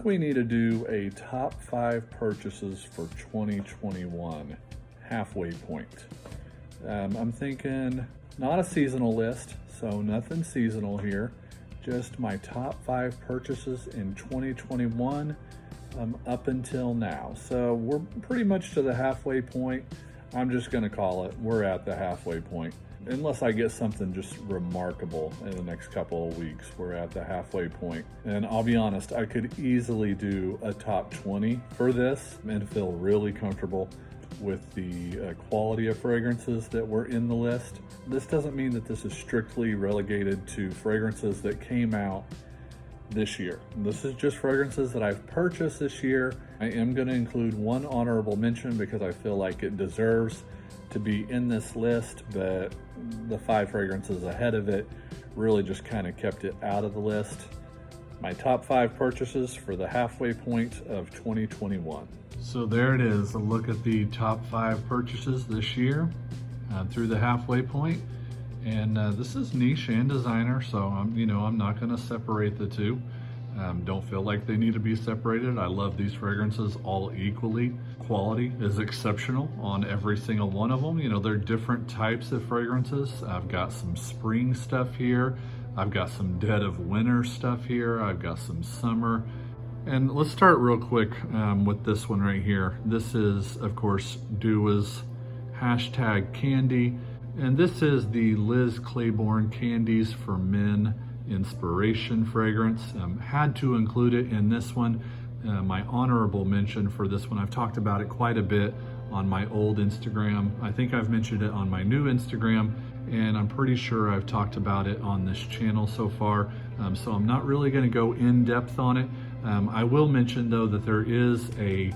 think we need to do a top 5 purchases for 2021 halfway point. I'm thinking not a seasonal list, so nothing seasonal here, just my top 5 purchases in 2021 up until now. So we're pretty much to the halfway point. I'm just gonna call it, we're at the halfway point. Unless I get something just remarkable in the next couple of weeks, we're at the halfway point. And I'll be honest, I could easily do a top 20 for this and feel really comfortable with the quality of fragrances that were in the list. This doesn't mean that this is strictly relegated to fragrances that came out this year. This is just fragrances that I've purchased this year. I am going to include one honorable mention because I feel like it deserves to be in this list, but the 5 fragrances ahead of it really just kind of kept it out of the list. My top 5 purchases for the halfway point of 2021. So there it is, a look at the top 5 purchases this year through the halfway point. And this is niche and designer, so I'm not going to separate the two. Don't feel like they need to be separated. I love these fragrances all equally. Quality is exceptional on every single one of them. They're different types of fragrances. I've got some spring stuff here. I've got some dead of winter stuff here. I've got some summer. And let's start real quick with this one right here. This is, of course, Dua's hashtag Candy. And this is the Liz Claiborne Candies for Men inspiration fragrance. Had to include it in this one. My honorable mention for this one, I've talked about it quite a bit on my old Instagram. I think I've mentioned it on my new Instagram, and I'm pretty sure I've talked about it on this channel so far. So I'm not really going to go in depth on it. I will mention though that there is a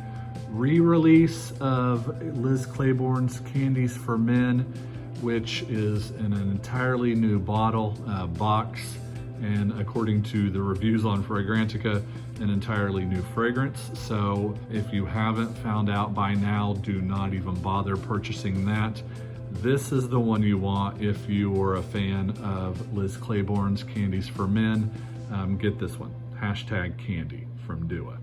re-release of Liz Claiborne's Candies for Men, which is in an entirely new bottle, box, and according to the reviews on Fragrantica, an entirely new fragrance. So if you haven't found out by now, do not even bother purchasing that. This is the one you want if you are a fan of Liz Claiborne's Candies for Men. Get this one, hashtag Candy from Dua.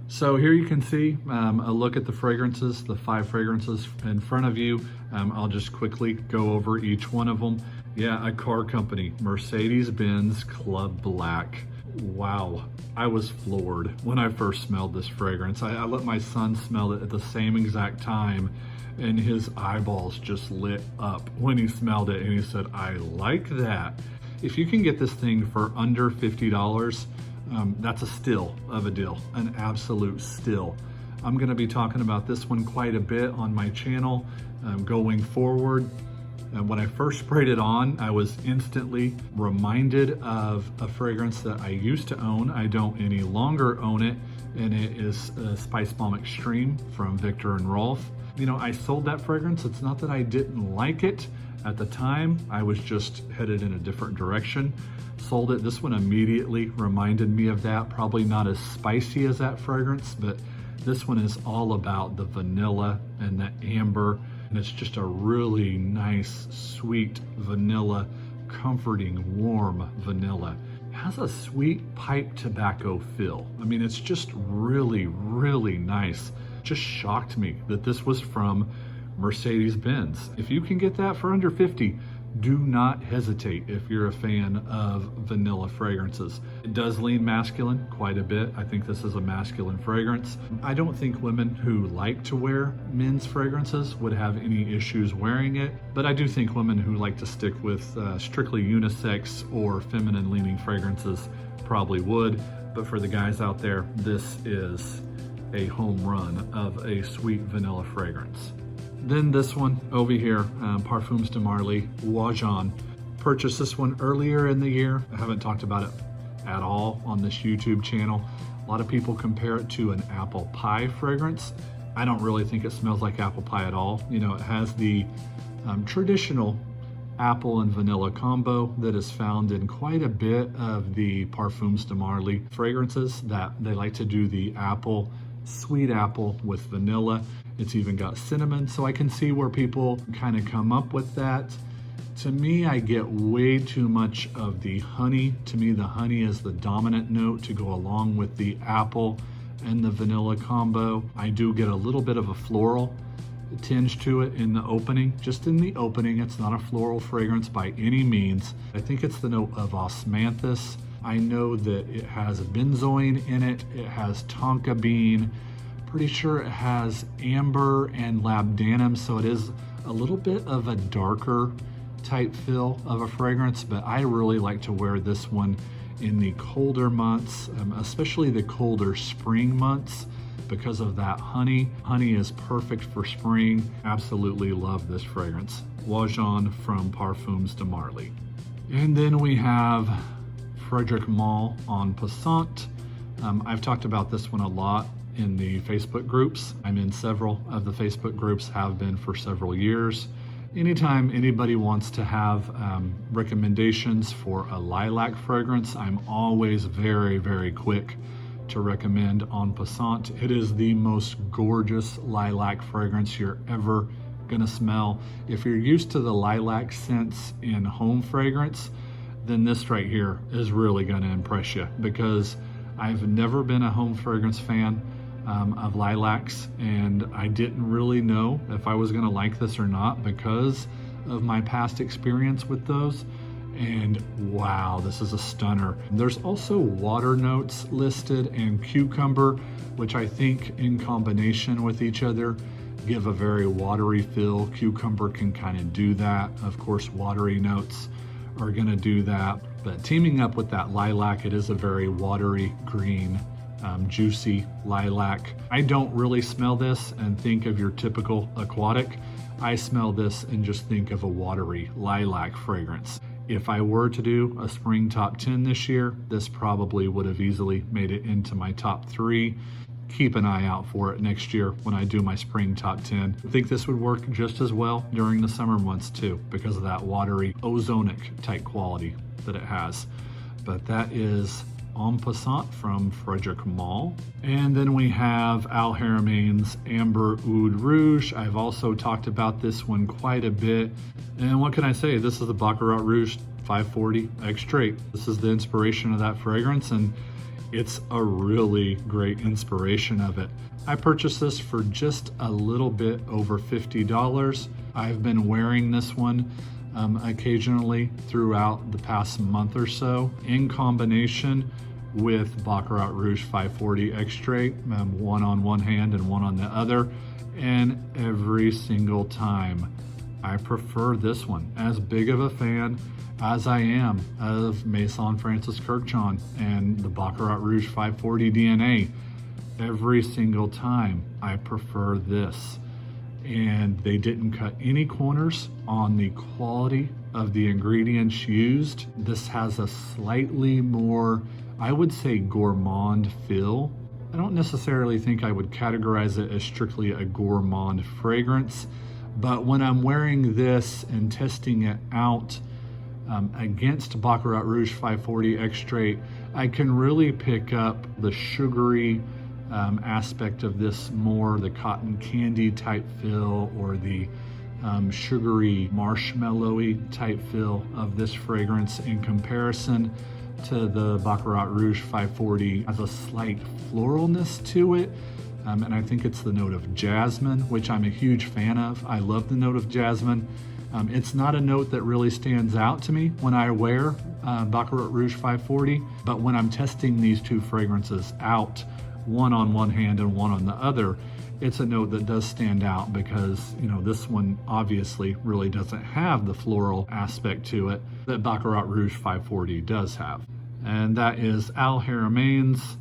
So here you can see a look at the fragrances, the 5 fragrances in front of you. I'll just quickly go over each one of them. Yeah, a car company, Mercedes-Benz Club Black. Wow, I was floored when I first smelled this fragrance. I let my son smell it at the same exact time, and his eyeballs just lit up when he smelled it, and he said, I like that. If you can get this thing for under $50, that's a steal of a deal, an absolute steal. I'm gonna be talking about this one quite a bit on my channel going forward. When I first sprayed it on, I was instantly reminded of a fragrance that I used to own. I don't any longer own it, and it is Spice Bomb Extreme from Viktor and Rolf. I sold that fragrance. It's not that I didn't like it at the time. I was just headed in a different direction. Sold it. This one immediately reminded me of that. Probably not as spicy as that fragrance, but this one is all about the vanilla and the amber. And it's just a really nice, sweet vanilla, comforting, warm vanilla. It has a sweet pipe tobacco feel. I mean, it's just really, really nice. Just shocked me that this was from Mercedes-Benz. If you can get that for under 50, do not hesitate if you're a fan of vanilla fragrances. It does lean masculine quite a bit. I think this is a masculine fragrance. I don't think women who like to wear men's fragrances would have any issues wearing it, but I do think women who like to stick with strictly unisex or feminine leaning fragrances probably would. But for the guys out there, this is a home run of a sweet vanilla fragrance. Then this one over here, Parfums de Marly, Wajan. Purchased this one earlier in the year. I haven't talked about it at all on this YouTube channel. A lot of people compare it to an apple pie fragrance. I don't really think it smells like apple pie at all. It has the traditional apple and vanilla combo that is found in quite a bit of the Parfums de Marly fragrances, that they like to do the apple, sweet apple with vanilla. It's even got cinnamon, so I can see where people kind of come up with that To me, I get way too much of the honey. To me, the honey is the dominant note to go along with the apple and the vanilla combo. I do get a little bit of a floral tinge to it in the opening, just in the opening. It's not a floral fragrance by any means. I think it's the note of osmanthus. I know that it has benzoin in it. It has tonka bean. Pretty sure it has amber and labdanum, so it is a little bit of a darker type feel of a fragrance, but I really like to wear this one in the colder months, especially the colder spring months, because of that honey. Honey is perfect for spring. Absolutely love this fragrance. Wajan from Parfums de Marly. And then we have Frederic Malle on Passant. I've talked about this one a lot in the Facebook groups. I'm in several of the Facebook groups, have been for several years. Anytime anybody wants to have recommendations for a lilac fragrance, I'm always very, very quick to recommend on Passant. It is the most gorgeous lilac fragrance you're ever gonna smell. If you're used to the lilac scents in home fragrance, then this right here is really gonna impress you, because I've never been a home fragrance fan of lilacs, and I didn't really know if I was gonna like this or not because of my past experience with those. And wow, this is a stunner. There's also water notes listed and cucumber, which I think in combination with each other give a very watery feel. Cucumber can kind of do that. Of course, watery notes are gonna do that. But teaming up with that lilac, it is a very watery green, juicy lilac. I don't really smell this and think of your typical aquatic. I smell this and just think of a watery lilac fragrance. If I were to do a spring top 10 this year, this probably would have easily made it into my top 3. Keep an eye out for it next year when I do my spring top 10. I think this would work just as well during the summer months too, because of that watery ozonic type quality that it has. But that is En Passant from Frederic Malle. And then we have Al Haramain's Amber Oud Rouge. I've also talked about this one quite a bit. And what can I say? This is the Baccarat Rouge 540 Extrait. This is the inspiration of that fragrance, and it's a really great inspiration of it. I purchased this for just a little bit over $50. I've been wearing this one occasionally throughout the past month or so, in combination with Baccarat Rouge 540 Extrait, one on one hand and one on the other, and every single time I prefer this one. As big of a fan as I am of Maison Francis Kurkdjian and the Baccarat Rouge 540 DNA, every single time I prefer this. And they didn't cut any corners on the quality of the ingredients used. This has a slightly more, I would say, gourmand feel. I don't necessarily think I would categorize it as strictly a gourmand fragrance, but when I'm wearing this and testing it out against Baccarat Rouge 540 Extrait, I can really pick up the sugary aspect of this more, the cotton candy type feel, or the sugary marshmallowy type feel of this fragrance in comparison to the Baccarat Rouge 540. Has a slight floralness to it, and I think it's the note of jasmine, which I'm a huge fan of. I love the note of jasmine. It's not a note that really stands out to me when I wear Baccarat Rouge 540, but when I'm testing these two fragrances out, one on one hand and one on the other, it's a note that does stand out because, you know, this one obviously really doesn't have the floral aspect to it that Baccarat Rouge 540 does have. And that is Al Haramain's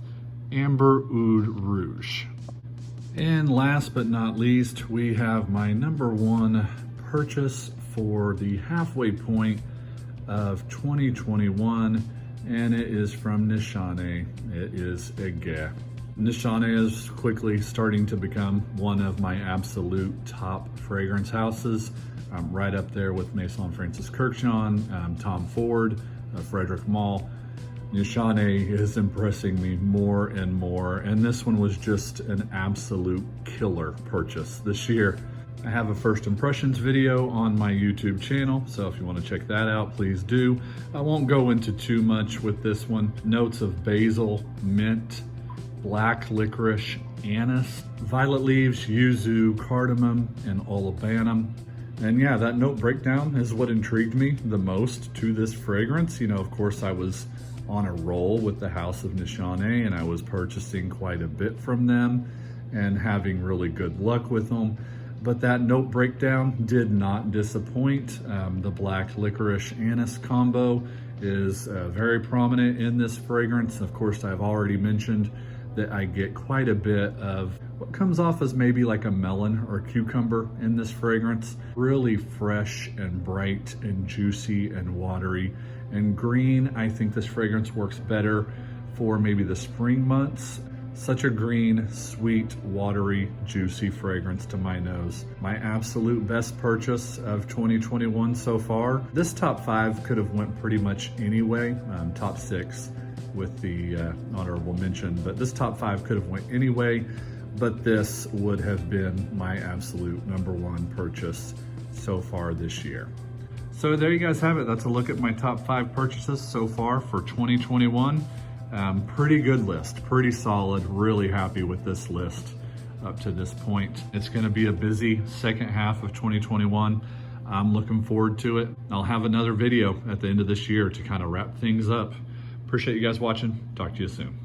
Amber Oud Rouge. And last but not least, we have my number one purchase for the halfway point of 2021, and it is from Nishane. It is Ege. Nishane is quickly starting to become one of my absolute top fragrance houses. I'm right up there with Maison Francis Kurkdjian, Tom Ford, Frederic Malle. Nishane is impressing me more and more, and this one was just an absolute killer purchase this year. I have a first impressions video on my YouTube channel, so if you want to check that out, please do. I won't go into too much with this one. Notes of basil, mint, black licorice, anise, violet leaves, yuzu, cardamom, and olibanum. And yeah, that note breakdown is what intrigued me the most to this fragrance. You know, of course, I was on a roll with the House of Nishane, and I was purchasing quite a bit from them and having really good luck with them. But that note breakdown did not disappoint. The black licorice anise combo is very prominent in this fragrance. Of course, I've already mentioned that I get quite a bit of what comes off as maybe like a melon or cucumber in this fragrance. Really fresh and bright and juicy and watery. And green, I think this fragrance works better for maybe the spring months. Such a green, sweet, watery, juicy fragrance to my nose. My absolute best purchase of 2021 so far. This top 5 could have went pretty much anyway. Top 6 with the honorable mention, but this top 5 could have went anyway, but this would have been my absolute #1 purchase so far this year. So there you guys have it. That's a look at my top 5 purchases so far for 2021. Pretty good list, pretty solid, really happy with this list up to this point. It's gonna be a busy second half of 2021. I'm looking forward to it. I'll have another video at the end of this year to kind of wrap things up. Appreciate you guys watching. Talk to you soon.